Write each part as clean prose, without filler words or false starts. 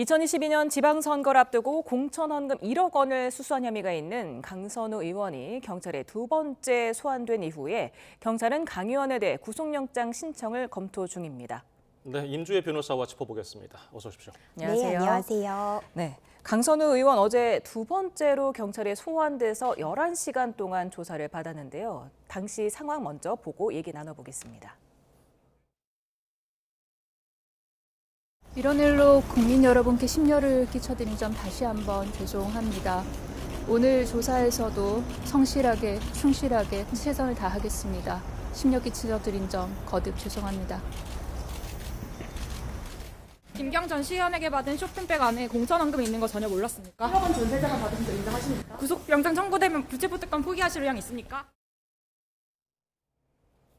2022년 지방선거를 앞두고 공천헌금 1억 원을 수수한 혐의가 있는 강선우 의원이 경찰에 두 번째 소환된 이후에 경찰은 강 의원에 대해 구속영장 신청을 검토 중입니다. 네, 임주혜 변호사와 짚어보겠습니다. 어서 오십시오. 안녕하세요. 네, 안녕하세요. 네, 강선우 의원 어제 두 번째로 경찰에 소환돼서 11시간 동안 조사를 받았는데요. 당시 상황 먼저 보고 얘기 나눠보겠습니다. 이런 일로 국민 여러분께 심려를 끼쳐드린 점 다시 한번 죄송합니다. 오늘 조사에서도 성실하게, 충실하게 최선을 다하겠습니다. 심려 끼쳐드린 점 거듭 죄송합니다. 김경전 시의원에게 받은 쇼핑백 안에 공천헌금이 있는 거 전혀 몰랐습니까? 1억 원 전세자가 받은 거 인정하십니까? 구속영장 청구되면 불체포특권 포기하실 의향 있습니까?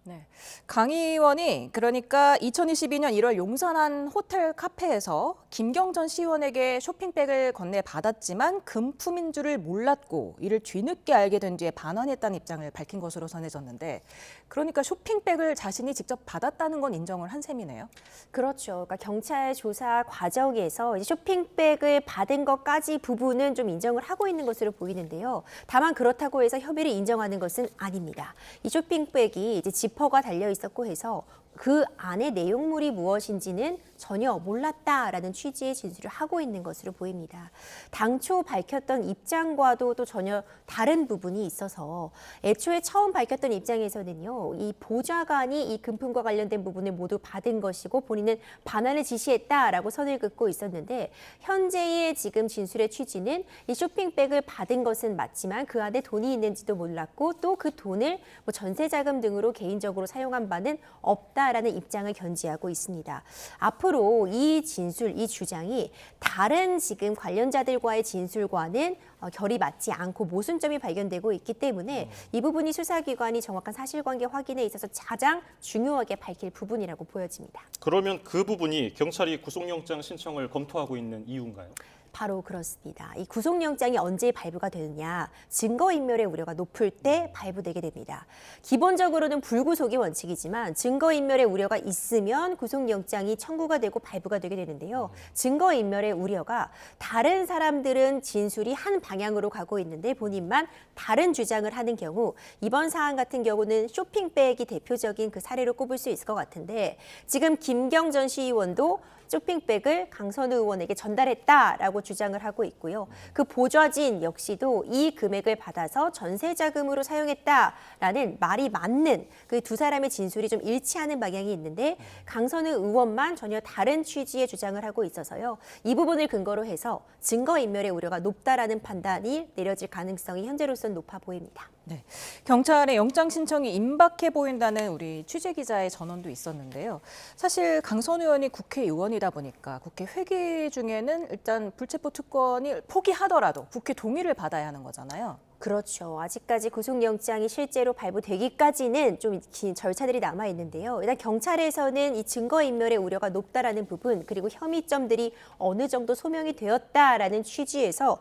네, 강 의원이 그러니까 2022년 1월 용산한 호텔 카페에서 김경전 시의원에게 쇼핑백을 건네받았지만 금품인 줄을 몰랐고 이를 뒤늦게 알게 된 뒤에 반환했다는 입장을 밝힌 것으로 전해졌는데 그러니까 쇼핑백을 자신이 직접 받았다는 건 인정을 한 셈이네요. 그렇죠. 그러니까 경찰 조사 과정에서 이제 쇼핑백을 받은 것까지 부분은 좀 인정을 하고 있는 것으로 보이는데요. 다만 그렇다고 해서 혐의를 인정하는 것은 아닙니다. 이 쇼핑백이 이제 지퍼가 달려 있었고 해서 그 안에 내용물이 무엇인지는 전혀 몰랐다라는 취지의 진술을 하고 있는 것으로 보입니다. 당초 밝혔던 입장과도 또 전혀 다른 부분이 있어서 애초에 처음 밝혔던 입장에서는요, 이 보좌관이 이 금품과 관련된 부분을 모두 받은 것이고 본인은 반환을 지시했다라고 선을 긋고 있었는데 현재의 지금 진술의 취지는 이 쇼핑백을 받은 것은 맞지만 그 안에 돈이 있는지도 몰랐고 또 그 돈을 뭐 전세자금 등으로 개인적으로 사용한 바는 없다라는 입장을 견지하고 있습니다. 앞으로 이 진술, 이 주장이 다른 지금 관련자들과의 진술과는 결이 맞지 않고 모순점이 발견되고 있기 때문에 이 부분이 수사기관이 정확한 사실관계 확인에 있어서 가장 중요하게 밝힐 부분이라고 보여집니다. 그러면 그 부분이 경찰이 구속영장 신청을 검토하고 있는 이유인가요? 바로 그렇습니다. 이 구속영장이 언제 발부가 되느냐, 증거인멸의 우려가 높을 때 발부되게 됩니다. 기본적으로는 불구속이 원칙이지만 증거인멸의 우려가 있으면 구속영장이 청구가 되고 발부가 되게 되는데요. 증거인멸의 우려가 다른 사람들은 진술이 한 방향으로 가고 있는데 본인만 다른 주장을 하는 경우 이번 사안 같은 경우는 쇼핑백이 대표적인 그 사례로 꼽을 수 있을 것 같은데 지금 김경전 시의원도 쇼핑백을 강선우 의원에게 전달했다라고 주장을 하고 있고요. 그 보좌진 역시도 이 금액을 받아서 전세자금으로 사용했다라는 말이 맞는 그 두 사람의 진술이 좀 일치하는 방향이 있는데 강선우 의원만 전혀 다른 취지의 주장을 하고 있어서요. 이 부분을 근거로 해서 증거인멸의 우려가 높다라는 판단이 내려질 가능성이 현재로서는 높아 보입니다. 네, 경찰의 영장 신청이 임박해 보인다는 우리 취재 기자의 전언도 있었는데요. 사실 강선우 의원이 국회의원이다 보니까 국회 회기 중에는 일단 불체포 특권을 포기하더라도 국회 동의를 받아야 하는 거잖아요. 그렇죠. 아직까지 구속영장이 실제로 발부되기까지는 좀 긴 절차들이 남아 있는데요. 일단 경찰에서는 이 증거인멸의 우려가 높다라는 부분 그리고 혐의점들이 어느 정도 소명이 되었다라는 취지에서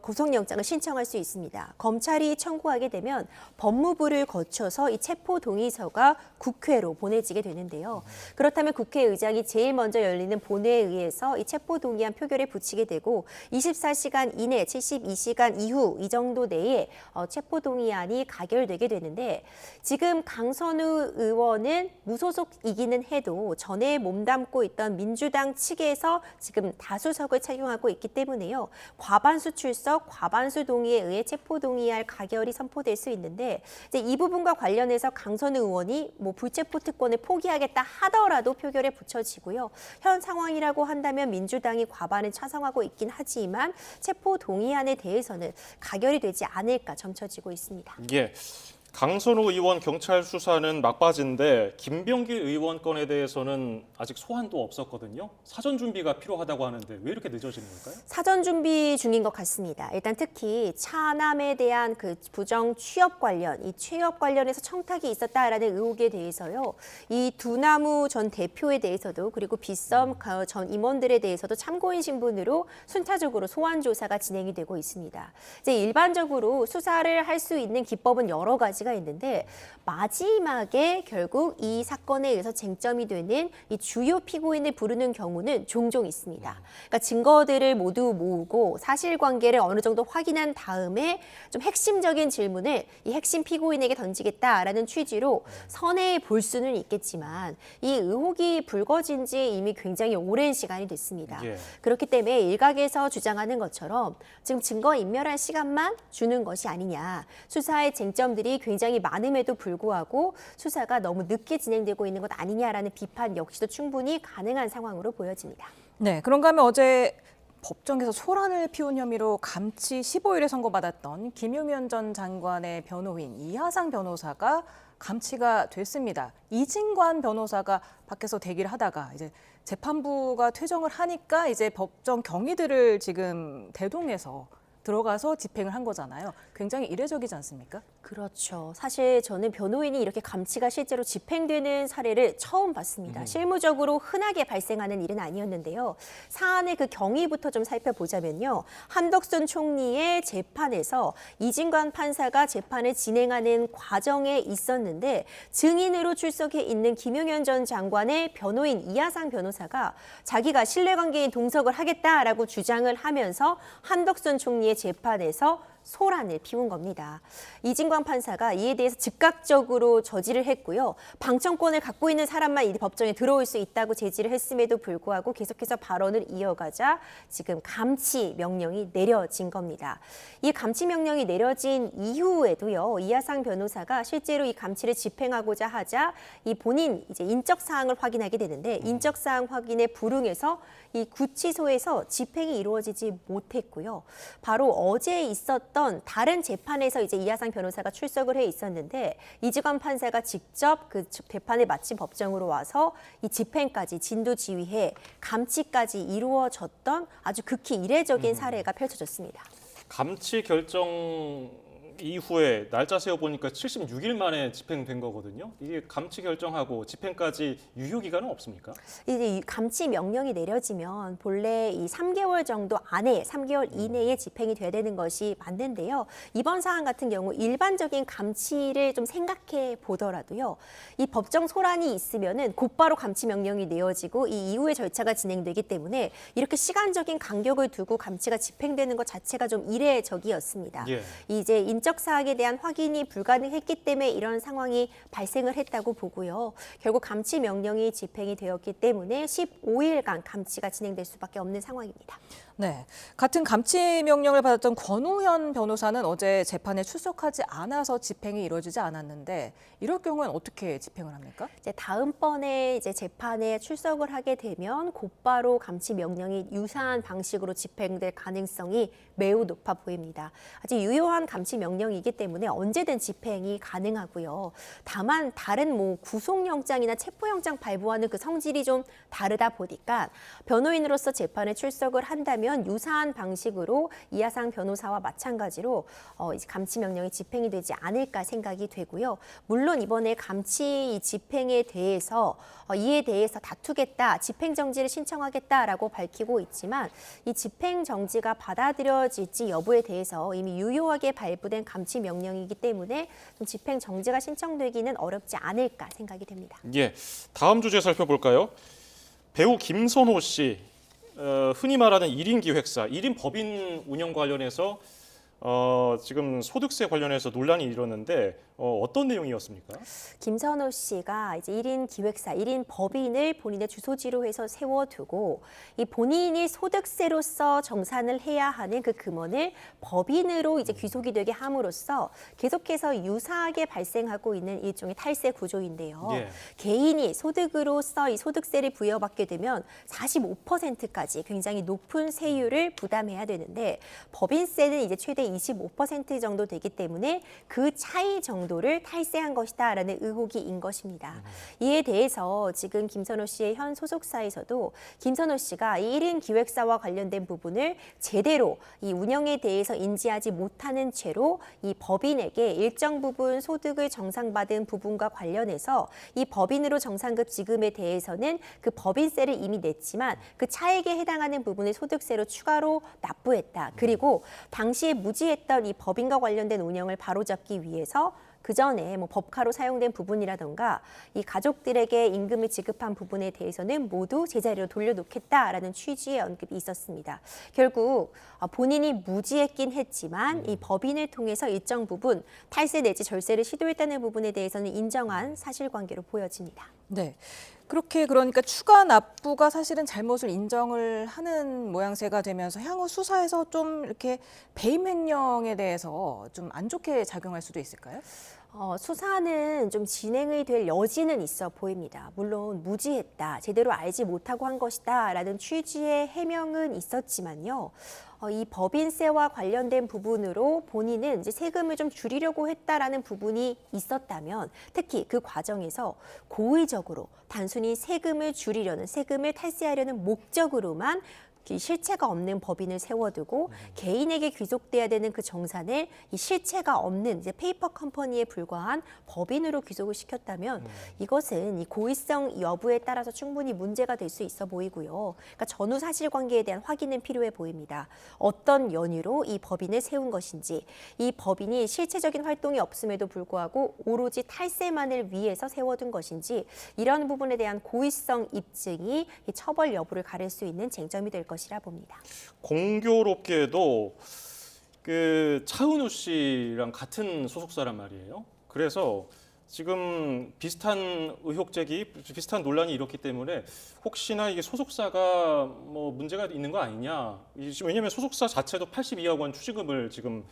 구속영장을 신청할 수 있습니다. 검찰이 청구하게 되면 법무부를 거쳐서 이 체포동의서가 국회로 보내지게 되는데요. 그렇다면 국회의장이 제일 먼저 열리는 본회에 의해서 이 체포동의안 표결에 붙이게 되고 24시간 이내, 72시간 이후 이 정도 내에 체포동의안이 가결되게 되는데 지금 강선우 의원은 무소속이기는 해도 전에 몸담고 있던 민주당 측에서 지금 다수석을 착용하고 있기 때문에요. 과반수 출석, 과반수 동의에 의해 체포동의안 가결이 선포될 수 있는데 이제 이 부분과 관련해서 강선우 의원이 뭐 불체포 특권을 포기하겠다 하더라도 표결에 붙여지고요. 현 상황이라고 한다면 민주당이 과반을 찬성하고 있긴 하지만 체포동의안에 대해서는 가결이 되지 않을까 점쳐지고 있습니다. 예, 강선우 의원 경찰 수사는 막바지인데 김병길 의원 건에 대해서는 아직 소환도 없었거든요. 사전 준비가 필요하다고 하는데 왜 이렇게 늦어지는 걸까요? 사전 준비 중인 것 같습니다. 일단 특히 차남에 대한 그 부정 취업 관련, 이 취업 관련해서 청탁이 있었다라는 의혹에 대해서요. 이 두나무 전 대표에 대해서도 그리고 빗썸 전 임원들에 대해서도 참고인 신분으로 순차적으로 소환 조사가 진행이 되고 있습니다. 이제 일반적으로 수사를 할 수 있는 기법은 여러 가지가 가지가 있는데 마지막에 결국 이 사건에 의해서 쟁점이 되는 이 주요 피고인을 부르는 경우는 종종 있습니다. 그러니까 증거들을 모두 모으고 사실관계를 어느 정도 확인한 다음에 좀 핵심적인 질문을 이 핵심 피고인에게 던지겠다라는 취지로 선회해 볼 수는 있겠지만 이 의혹이 불거진 지 이미 굉장히 오랜 시간이 됐습니다. 예. 그렇기 때문에 일각에서 주장하는 것처럼 지금 증거 인멸할 시간만 주는 것이 아니냐. 수사의 쟁점들이 굉장히 많음에도 불구하고 수사가 너무 늦게 진행되고 있는 것 아니냐라는 비판 역시도 충분히 가능한 상황으로 보여집니다. 네, 그런가 하면 어제 법정에서 소란을 피운 혐의로 감치 15일에 선고받았던 김용현 전 장관의 변호인 이하상 변호사가 감치가 됐습니다. 이진관 변호사가 밖에서 대기를 하다가 이제 재판부가 퇴정을 하니까 이제 법정 경위들을 지금 대동해서 들어가서 집행을 한 거잖아요. 굉장히 이례적이지 않습니까? 그렇죠. 사실 저는 변호인이 이렇게 감치가 실제로 집행되는 사례를 처음 봤습니다. 실무적으로 흔하게 발생하는 일은 아니었는데요. 사안의 그 경위부터 좀 살펴보자면요. 한덕순 총리의 재판에서 이진관 판사가 재판을 진행하는 과정에 있었는데 증인으로 출석해 있는 김용현 전 장관의 변호인 이하상 변호사가 자기가 신뢰관계인 동석을 하겠다라고 주장을 하면서 한덕순 총리의 재판에서 소란을 피운 겁니다. 이진관 판사가 이에 대해서 즉각적으로 저지를 했고요. 방청권을 갖고 있는 사람만 이 법정에 들어올 수 있다고 제지를 했음에도 불구하고 계속해서 발언을 이어가자 지금 감치 명령이 내려진 겁니다. 이 감치 명령이 내려진 이후에도요. 이하상 변호사가 실제로 이 감치를 집행하고자 하자 이 본인 이제 인적 사항을 확인하게 되는데 인적 사항 확인에 불응해서 이 구치소에서 집행이 이루어지지 못했고요. 바로 어제 있었던 다른 재판에서 이제 이하상 변호사가 출석을 해 있었는데 이지관 판사가 직접 그 재판을 마친 법정으로 와서 이 집행까지 진두지휘해 감치까지 이루어졌던 아주 극히 이례적인 사례가 펼쳐졌습니다. 감치 결정 이후에 날짜 세어보니까 76일 만에 집행된 거거든요. 이게 감치 결정하고 집행까지 유효 기간은 없습니까? 이제 이 감치 명령이 내려지면 본래 이 3개월 정도 안에 3개월 이내에 집행이 돼야 되는 것이 맞는데요. 이번 사안 같은 경우 일반적인 감치를 좀 생각해 보더라도요. 이 법정 소란이 있으면은 곧바로 감치 명령이 내어지고 이 이후의 절차가 진행되기 때문에 이렇게 시간적인 간격을 두고 감치가 집행되는 것 자체가 좀 이례적이었습니다. 예. 이제 인적 사항에 대한 확인이 불가능했기 때문에 이런 상황이 발생을 했다고 보고요. 결국 감치 명령이 집행이 되었기 때문에 15일간 감치가 진행될 수밖에 없는 상황입니다. 네, 같은 감치 명령을 받았던 권우현 변호사는 어제 재판에 출석하지 않아서 집행이 이루어지지 않았는데 이럴 경우엔 어떻게 집행을 합니까? 이제 다음번에 이제 재판에 출석을 하게 되면 곧바로 감치 명령이 유사한 방식으로 집행될 가능성이 매우 높아 보입니다. 아주 유효한 감치 명령이기 때문에 언제든 집행이 가능하고요. 다만 다른 뭐 구속영장이나 체포영장 발부하는 그 성질이 좀 다르다 보니까 변호인으로서 재판에 출석을 한다면 유사한 방식으로 이하상 변호사와 마찬가지로 이제 감치 명령이 집행이 되지 않을까 생각이 되고요. 물론 이번에 감치 집행에 대해서 이에 대해서 다투겠다, 집행 정지를 신청하겠다라고 밝히고 있지만 이 집행 정지가 받아들여질지 여부에 대해서 이미 유효하게 발부된 감치 명령이기 때문에 좀 집행 정지가 신청되기는 어렵지 않을까 생각이 됩니다. 예, 다음 주제 살펴볼까요? 배우 김선호 씨, 흔히 말하는 1인 기획사, 1인 법인 운영 관련해서 지금 소득세 관련해서 논란이 일었는데 어떤 내용이었습니까? 김선호 씨가 이제 1인 기획사, 1인 법인을 본인의 주소지로 해서 세워두고 이 본인이 소득세로서 정산을 해야 하는 그 금원을 법인으로 이제 귀속이 되게 함으로써 계속해서 유사하게 발생하고 있는 일종의 탈세 구조인데요. 예. 개인이 소득으로서 이 소득세를 부여받게 되면 45%까지 굉장히 높은 세율을 부담해야 되는데 법인세는 이제 최대 25% 정도 되기 때문에 그 차이 정도를 탈세한 것이다라는 의혹이 인 것입니다. 이에 대해서 지금 김선호 씨의 현 소속사에서도 김선호 씨가 이 1인 기획사와 관련된 부분을 제대로 이 운영에 대해서 인지하지 못하는 채로 이 법인에게 일정 부분 소득을 정상받은 부분과 관련해서 이 법인으로 정상급 지급에 대해서는 그 법인세를 이미 냈지만 그 차액에 해당하는 부분을 소득세로 추가로 납부했다. 그리고 당시에 무지했던 이 법인과 관련된 운영을 바로잡기 위해서 그 전에 뭐 법카로 사용된 부분이라던가 이 가족들에게 임금을 지급한 부분에 대해서는 모두 제자리로 돌려놓겠다라는 취지의 언급이 있었습니다. 결국 본인이 무지했긴 했지만 이 법인을 통해서 일정 부분 탈세 내지 절세를 시도했다는 부분에 대해서는 인정한 사실관계로 보여집니다. 네. 그렇게 그러니까 추가 납부가 사실은 잘못을 인정을 하는 모양새가 되면서 향후 수사에서 좀 이렇게 배임 횡령에 대해서 좀 안 좋게 작용할 수도 있을까요? 수사는 좀 진행이 될 여지는 있어 보입니다. 물론 무지했다, 제대로 알지 못하고 한 것이다 라는 취지의 해명은 있었지만요. 이 법인세와 관련된 부분으로 본인은 이제 세금을 좀 줄이려고 했다라는 부분이 있었다면 특히 그 과정에서 고의적으로 단순히 세금을 줄이려는, 세금을 탈세하려는 목적으로만 실체가 없는 법인을 세워두고 개인에게 귀속돼야 되는 그 정산을 이 실체가 없는 이제 페이퍼 컴퍼니에 불과한 법인으로 귀속을 시켰다면 이것은 이 고의성 여부에 따라서 충분히 문제가 될 수 있어 보이고요. 그러니까 전후 사실관계에 대한 확인은 필요해 보입니다. 어떤 연유로 이 법인을 세운 것인지, 이 법인이 실체적인 활동이 없음에도 불구하고 오로지 탈세만을 위해서 세워둔 것인지 이런 부분에 대한 고의성 입증이 이 처벌 여부를 가릴 수 있는 쟁점이 될 것이라 봅니다. 공교롭게도 그 차은우 씨랑 같은 소속사란 말이에요. 그래서 지금 비슷한 의혹 제기, 비슷한 논란이 일었기 때문에 혹시나 이게 소속사가 뭐 문제가 있는 거 아니냐. 왜냐하면 소속사 자체도 82억 원 추징금을 지금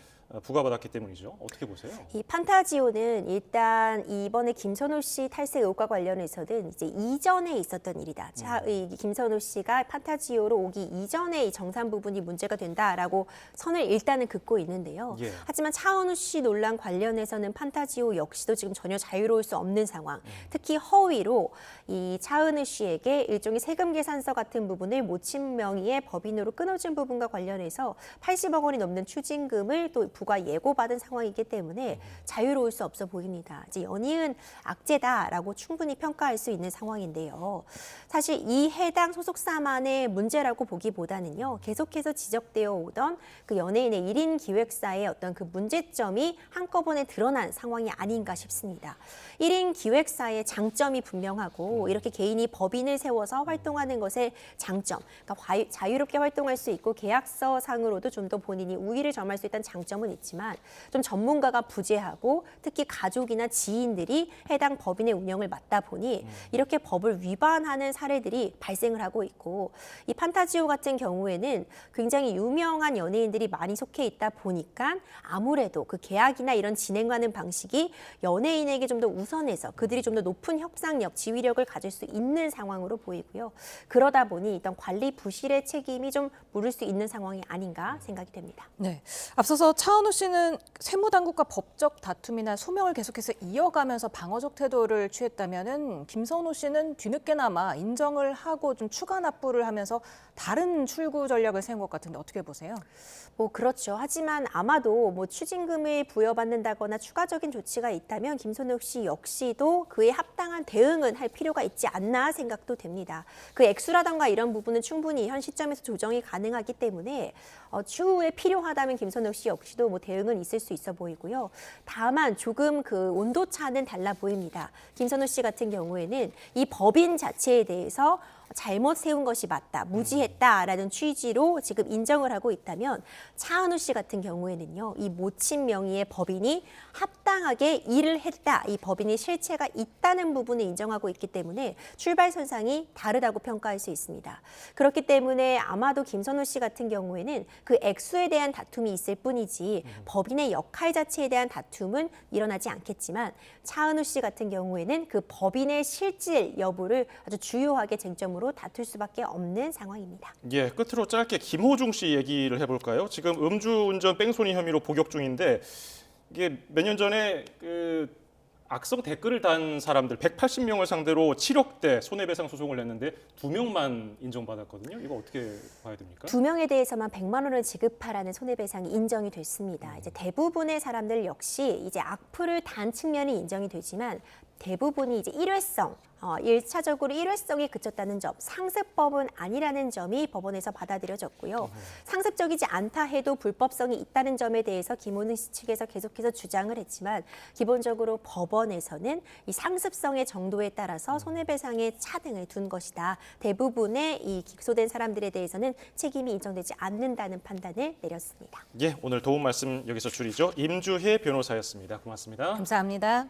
부과받았기 때문이죠. 어떻게 보세요? 이 판타지오는 일단 이번에 김선호 씨 탈세 의혹과 관련해서는 이제 이전에 있었던 일이다. 이 김선호 씨가 판타지오로 오기 이전에 이 정산 부분이 문제가 된다라고 선을 일단은 긋고 있는데요. 예. 하지만 차은우 씨 논란 관련해서는 판타지오 역시도 지금 전혀 자유로울 수 없는 상황. 특히 허위로 이 차은우 씨에게 일종의 세금 계산서 같은 부분을 모친 명의의 법인으로 끊어준 부분과 관련해서 80억 원이 넘는 추징금을 또 부과 예고받은 상황이기 때문에 자유로울 수 없어 보입니다. 이제 연이은 악재다라고 충분히 평가할 수 있는 상황인데요. 사실 이 해당 소속사만의 문제라고 보기보다는요. 계속해서 지적되어 오던 그 연예인의 1인 기획사의 어떤 그 문제점이 한꺼번에 드러난 상황이 아닌가 싶습니다. 1인 기획사의 장점이 분명하고 이렇게 개인이 법인을 세워서 활동하는 것의 장점, 그러니까 자유롭게 활동할 수 있고 계약서상으로도 좀 더 본인이 우위를 점할 수 있다는 장점은 있지만 좀 전문가가 부재하고 특히 가족이나 지인들이 해당 법인의 운영을 맡다 보니 이렇게 법을 위반하는 사례들이 발생을 하고 있고 이 판타지오 같은 경우에는 굉장히 유명한 연예인들이 많이 속해 있다 보니까 아무래도 그 계약이나 이런 진행하는 방식이 연예인에게 좀 더 우선해서 그들이 좀 더 높은 협상력, 지휘력을 가질 수 있는 상황으로 보이고요. 그러다 보니 일단 관리 부실의 책임이 좀 물을 수 있는 상황이 아닌가 생각이 됩니다. 네. 앞서서 차은우 씨는 세무당국과 법적 다툼이나 소명을 계속해서 이어가면서 방어적 태도를 취했다면은 김선호 씨는 뒤늦게나마 인정을 하고 좀 추가 납부를 하면서 다른 출구 전략을 세운 것 같은데 어떻게 보세요? 뭐 그렇죠. 하지만 아마도 뭐 추징금을 부여받는다거나 추가적인 조치가 있다면 김선호 씨 역시도 그에 합당한 대응은 할 필요가 있지 않나 생각도 됩니다. 그 액수라던가 이런 부분은 충분히 현 시점에서 조정이 가능하기 때문에 추후에 필요하다면 김선호 씨 역시도 뭐 대응은 있을 수 있어 보이고요. 다만 조금 그 온도차는 달라 보입니다. 김선호 씨 같은 경우에는 이 법인 자체에 대해서 잘못 세운 것이 맞다, 무지했다라는 취지로 지금 인정을 하고 있다면 차은우 씨 같은 경우에는요, 이 모친 명의의 법인이 합당하게 일을 했다, 이 법인이 실체가 있다는 부분을 인정하고 있기 때문에 출발선상이 다르다고 평가할 수 있습니다. 그렇기 때문에 아마도 김선호 씨 같은 경우에는 그 액수에 대한 다툼이 있을 뿐이지 법인의 역할 자체에 대한 다툼은 일어나지 않겠지만 차은우 씨 같은 경우에는 그 법인의 실질 여부를 아주 주요하게 쟁점으로 다툴 수밖에 없는 상황입니다. 예, 끝으로 짧게 김호중 씨 얘기를 해볼까요? 지금 음주운전 뺑소니 혐의로 복역 중인데 이게 몇 년 전에 그 악성 댓글을 단 사람들 180명을 상대로 7억대 손해배상 소송을 냈는데 2명만 인정받았거든요. 이거 어떻게 봐야 됩니까? 2명에 대해서만 100만 원을 지급하라는 손해배상이 인정이 됐습니다. 이제 대부분의 사람들 역시 이제 악플을 단 측면이 인정이 되지만 대부분이 이제 일회성, 1차적으로 일회성이 그쳤다는 점, 상습범은 아니라는 점이 법원에서 받아들여졌고요. 상습적이지 않다 해도 불법성이 있다는 점에 대해서 김원희 씨 측에서 계속해서 주장을 했지만 기본적으로 법원에서는 이 상습성의 정도에 따라서 손해배상의 차등을 둔 것이다. 대부분의 이 기소된 사람들에 대해서는 책임이 인정되지 않는다는 판단을 내렸습니다. 예, 오늘 도움 말씀 여기서 줄이죠. 임주혜 변호사였습니다. 고맙습니다. 감사합니다.